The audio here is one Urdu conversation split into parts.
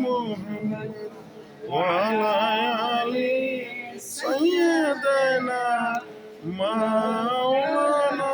محمد وعلى آل سيدنا مولانا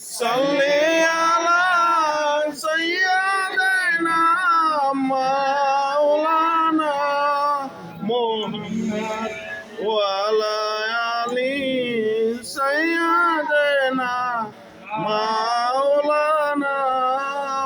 صلي على سيدنا مولانا محمد وعلى آل سيدنا مولانا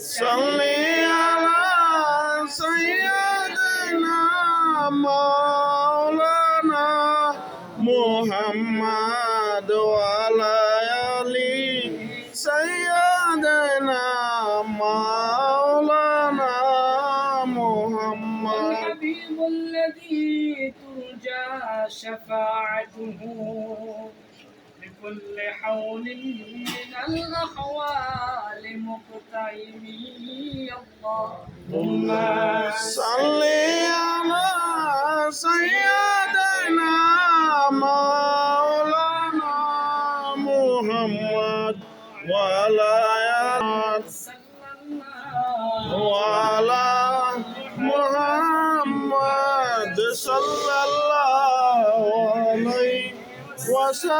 صلي على سيدنا مولانا محمد وعلى آل سيدنا مولانا محمد الحبيب الذي ترجى شفاعته بكل حول من الأحوال مقتحمي اللهم صل على سيدنا مولانا محمد وعلى آل وعلى محمد صلى الله عليه وسلم